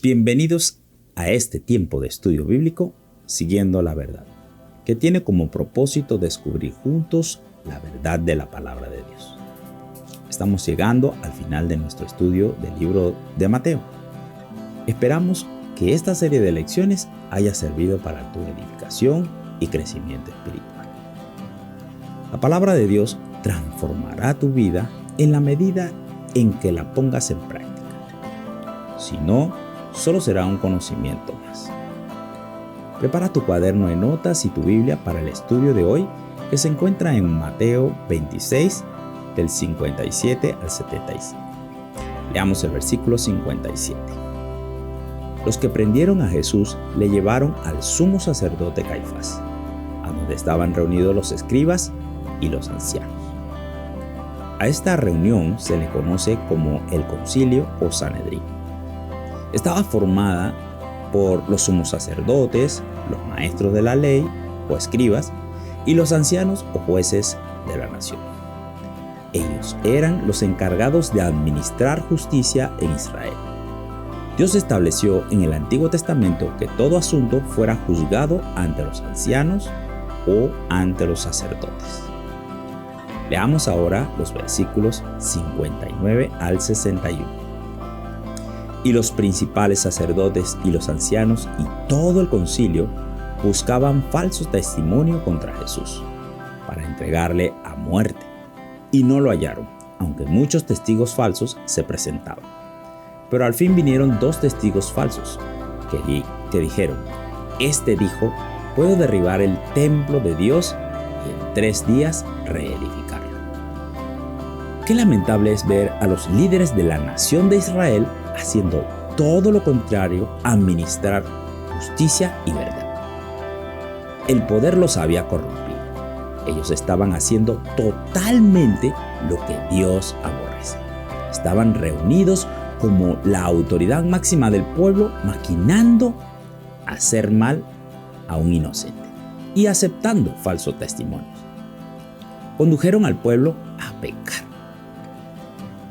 Bienvenidos a este tiempo de estudio bíblico Siguiendo la Verdad, que tiene como propósito descubrir juntos la verdad de la palabra de Dios. Estamos llegando al final de nuestro estudio del libro de Mateo. Esperamos que esta serie de lecciones haya servido para tu edificación y crecimiento espiritual. La palabra de Dios transformará tu vida en la medida en que la pongas en práctica. Si no, solo será un conocimiento más. Prepara tu cuaderno de notas y tu Biblia para el estudio de hoy, que se encuentra en Mateo 26, del 57 al 75. Leamos el versículo 57. Los que prendieron a Jesús le llevaron al sumo sacerdote Caifás, a donde estaban reunidos los escribas y los ancianos. A esta reunión se le conoce como el concilio o Sanedrín. Estaba formada por los sumos sacerdotes, los maestros de la ley o escribas y los ancianos o jueces de la nación. Ellos eran los encargados de administrar justicia en Israel. Dios estableció en el Antiguo Testamento que todo asunto fuera juzgado ante los ancianos o ante los sacerdotes. Leamos ahora los versículos 59 al 61. Y los principales sacerdotes y los ancianos y todo el concilio buscaban falso testimonio contra Jesús para entregarle a muerte, y no lo hallaron, aunque muchos testigos falsos se presentaban. Pero al fin vinieron 2 testigos falsos que dijeron: Este dijo, puedo derribar el templo de Dios y en 3 días reedificarlo. Qué lamentable es ver a los líderes de la nación de Israel haciendo todo lo contrario a administrar justicia y verdad. El poder los había corrompido. Ellos estaban haciendo totalmente lo que Dios aborrece. Estaban reunidos como la autoridad máxima del pueblo, maquinando hacer mal a un inocente y aceptando falsos testimonios. Condujeron al pueblo a pecar.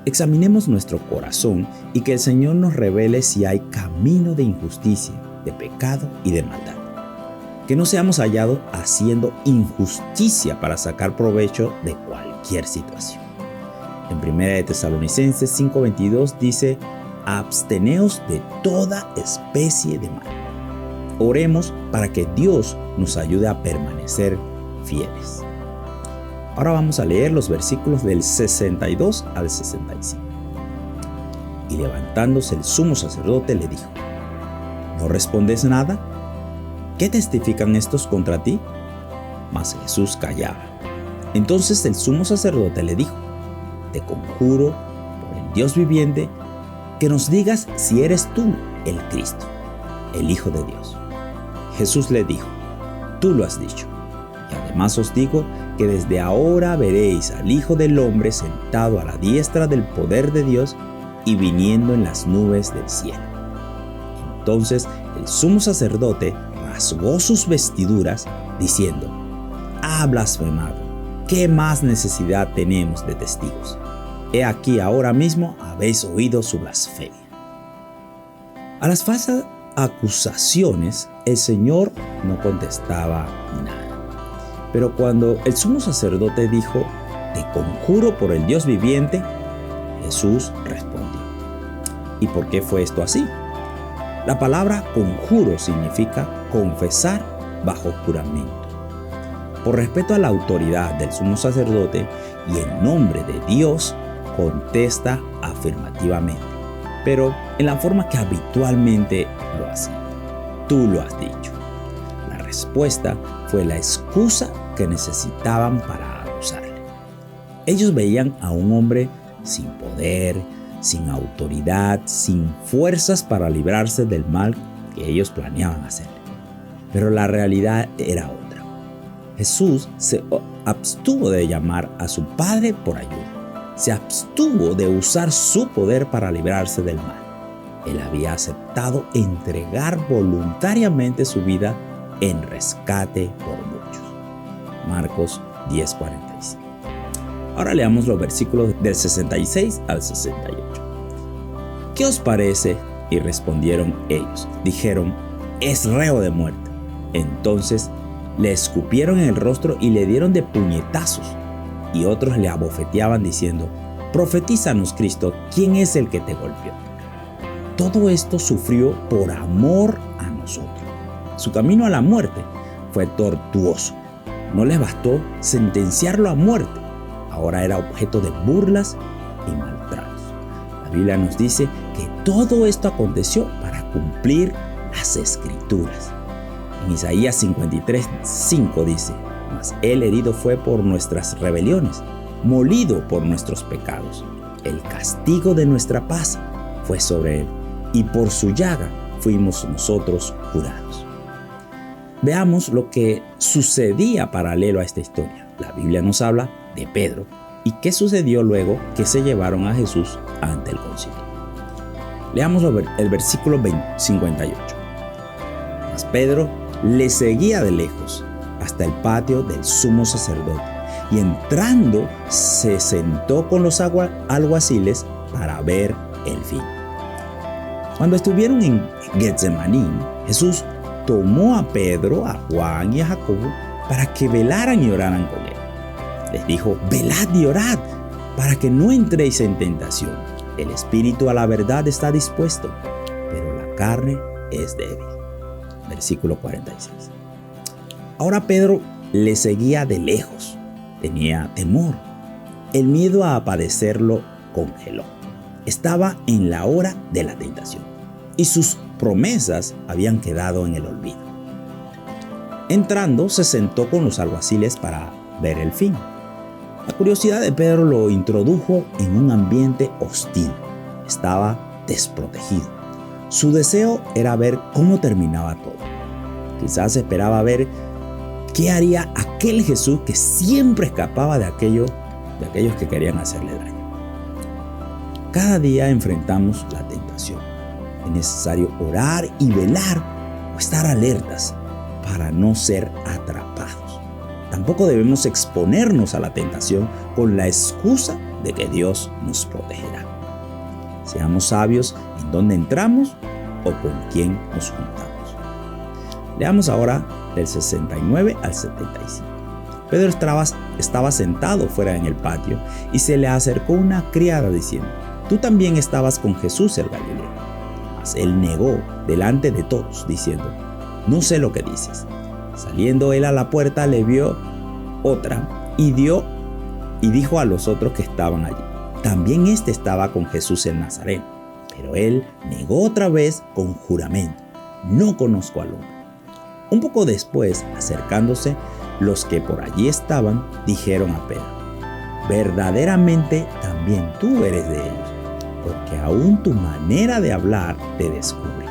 Examinemos nuestro corazón y que el Señor nos revele si hay camino de injusticia, de pecado y de maldad. Que no seamos hallados haciendo injusticia para sacar provecho de cualquier situación. En 1 Tesalonicenses 5:22 dice: absteneos de toda especie de mal. Oremos para que Dios nos ayude a permanecer fieles. Ahora vamos a leer los versículos del 62 al 65. Y levantándose el sumo sacerdote le dijo: ¿No respondes nada? ¿Qué testifican estos contra ti? Mas Jesús callaba. Entonces el sumo sacerdote le dijo: Te conjuro por el Dios viviente que nos digas si eres tú el Cristo, el Hijo de Dios. Jesús le dijo: Tú lo has dicho. Y además os digo que desde ahora veréis al Hijo del Hombre sentado a la diestra del poder de Dios y viniendo en las nubes del cielo. Entonces el sumo sacerdote rasgó sus vestiduras, diciendo: Ha blasfemado. ¿Qué más necesidad tenemos de testigos? He aquí ahora mismo habéis oído su blasfemia. A las falsas acusaciones el Señor no contestaba nada. Pero cuando el sumo sacerdote dijo: Te conjuro por el Dios viviente, Jesús respondió. ¿Y por qué fue esto así? La palabra conjuro significa confesar bajo juramento. Por respeto a la autoridad del sumo sacerdote y en nombre de Dios, contesta afirmativamente, pero en la forma que habitualmente lo hacía. Tú lo has dicho. La respuesta fue la excusa que necesitaban para acusarle. Ellos veían a un hombre sin poder, sin autoridad, sin fuerzas para librarse del mal que ellos planeaban hacerle. Pero la realidad era otra. Jesús se abstuvo de llamar a su Padre por ayuda. Se abstuvo de usar su poder para librarse del mal. Él había aceptado entregar voluntariamente su vida en rescate por muchos. Marcos 10:45. Ahora leamos los versículos del 66 al 68. ¿Qué os parece Y respondieron ellos, dijeron: es reo de muerte. Entonces le escupieron en el rostro y le dieron de puñetazos. Y otros le abofeteaban diciendo: profetízanos, Cristo, ¿quién es el que te golpeó? Todo esto sufrió por amor a nosotros. Su camino a la muerte fue tortuoso. No les bastó sentenciarlo a muerte. Ahora era objeto de burlas y maltratos. La Biblia nos dice que todo esto aconteció para cumplir las Escrituras. En Isaías 53:5 dice: mas él herido fue por nuestras rebeliones, molido por nuestros pecados. El castigo de nuestra paz fue sobre él, y por su llaga fuimos nosotros curados. Veamos lo que sucedía paralelo a esta historia. La Biblia nos habla de Pedro y qué sucedió luego que se llevaron a Jesús ante el concilio. Leamos el versículo 58. Mas Pedro le seguía de lejos hasta el patio del sumo sacerdote, y entrando se sentó con los alguaciles para ver el fin. Cuando estuvieron en Getsemaní, Jesús tomó a Pedro, a Juan y a Jacobo para que velaran y oraran con él. Les dijo: velad y orad para que no entréis en tentación. El espíritu a la verdad está dispuesto, pero la carne es débil. Versículo 46. Ahora Pedro le seguía de lejos. Tenía temor. El miedo a padecerlo congeló. Estaba en la hora de la tentación y sus promesas habían quedado en el olvido. Entrando, se sentó con los alguaciles para ver el fin. La curiosidad de Pedro lo introdujo en un ambiente hostil. Estaba desprotegido. Su deseo era ver cómo terminaba todo. Quizás esperaba ver qué haría aquel Jesús que siempre escapaba de aquellos que querían hacerle daño. Cada día enfrentamos la tentación. Es necesario orar y velar o estar alertas para no ser atrapados. Tampoco debemos exponernos a la tentación con la excusa de que Dios nos protegerá. Seamos sabios en dónde entramos o con quién nos juntamos. Leamos ahora del 69 al 75. Pedro estaba sentado fuera en el patio y se le acercó una criada diciendo: tú también estabas con Jesús el Galileo. Mas él negó delante de todos, diciendo: no sé lo que dices. Saliendo él a la puerta, le vio otra y dijo a los otros que estaban allí: también éste estaba con Jesús el Nazareno. Pero él negó otra vez con juramento: no conozco al hombre. Un poco después, acercándose, los que por allí estaban dijeron a Pedro: verdaderamente también tú eres de ellos, porque aún tu manera de hablar te descubre.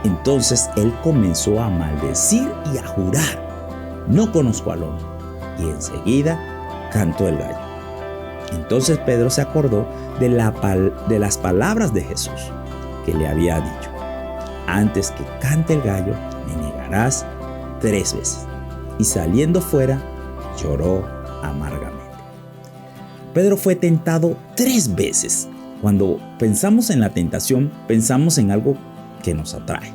Entonces él comenzó a maldecir y a jurar: no conozco al hombre. Y enseguida cantó el gallo. Entonces Pedro se acordó de las palabras de Jesús, que le había dicho: antes que cante el gallo, me negarás 3 veces. Y saliendo fuera, lloró amargamente. Pedro fue tentado 3 veces. Cuando pensamos en la tentación, pensamos en algo que nos atrae.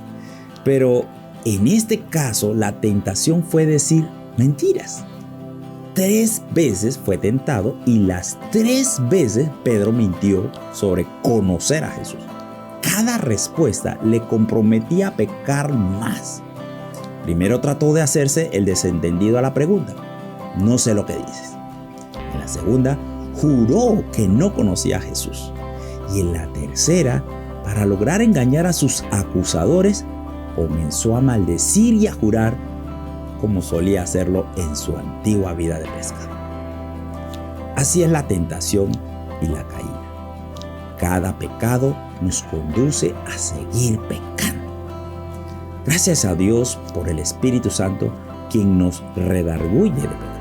Pero en este caso, la tentación fue decir mentiras. 3 veces fue tentado y las 3 veces Pedro mintió sobre conocer a Jesús. Cada respuesta le comprometía a pecar más. Primero trató de hacerse el desentendido a la pregunta: no sé lo que dices. En la segunda, juró que no conocía a Jesús. Y en la tercera, para lograr engañar a sus acusadores, comenzó a maldecir y a jurar como solía hacerlo en su antigua vida de pescador. Así es la tentación y la caída. Cada pecado nos conduce a seguir pecando. Gracias a Dios por el Espíritu Santo, quien nos redarguye de pecado.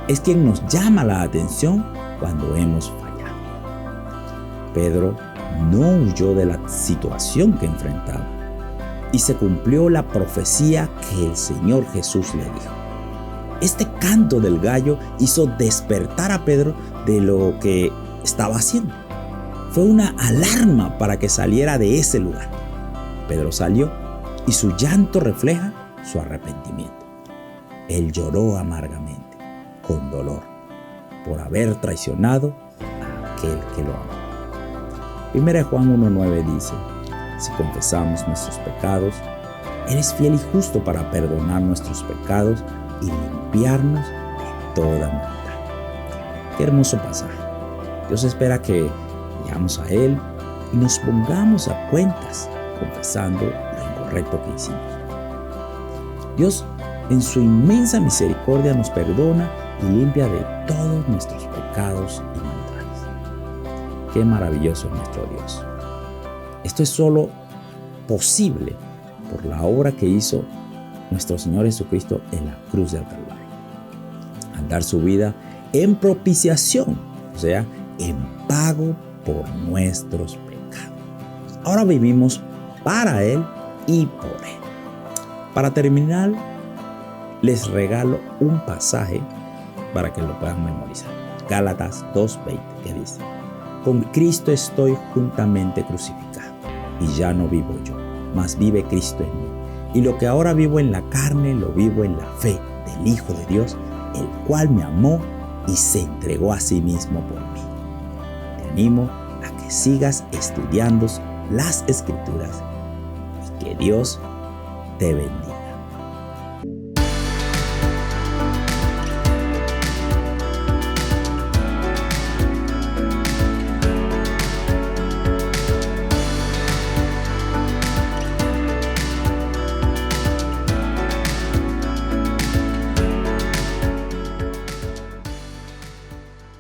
Es quien nos llama la atención cuando hemos fallado. Pedro no huyó de la situación que enfrentaba y se cumplió la profecía que el Señor Jesús le dijo. Este canto del gallo hizo despertar a Pedro de lo que estaba haciendo. Fue una alarma para que saliera de ese lugar. Pedro salió y su llanto refleja su arrepentimiento. Él lloró amargamente, con dolor, por haber traicionado a aquel que lo amó. 1 Juan 1:9 dice: si confesamos nuestros pecados, Él es fiel y justo para perdonar nuestros pecados y limpiarnos de toda maldad. Qué hermoso pasaje. Dios espera que vayamos a Él y nos pongamos a cuentas confesando lo incorrecto que hicimos. Dios, en su inmensa misericordia, nos perdona y limpia de todos nuestros pecados y maldades. Qué maravilloso es nuestro Dios. Esto es solo posible por la obra que hizo nuestro Señor Jesucristo en la cruz del Calvario, al dar su vida en propiciación, o sea, en pago por nuestros pecados. Ahora vivimos para Él y por Él. Para terminar, les regalo un pasaje para que lo puedan memorizar. Gálatas 2:20, que dice: con Cristo estoy juntamente crucificado, y ya no vivo yo, mas vive Cristo en mí. Y lo que ahora vivo en la carne, lo vivo en la fe del Hijo de Dios, el cual me amó y se entregó a sí mismo por mí. Te animo a que sigas estudiando las Escrituras y que Dios te bendiga.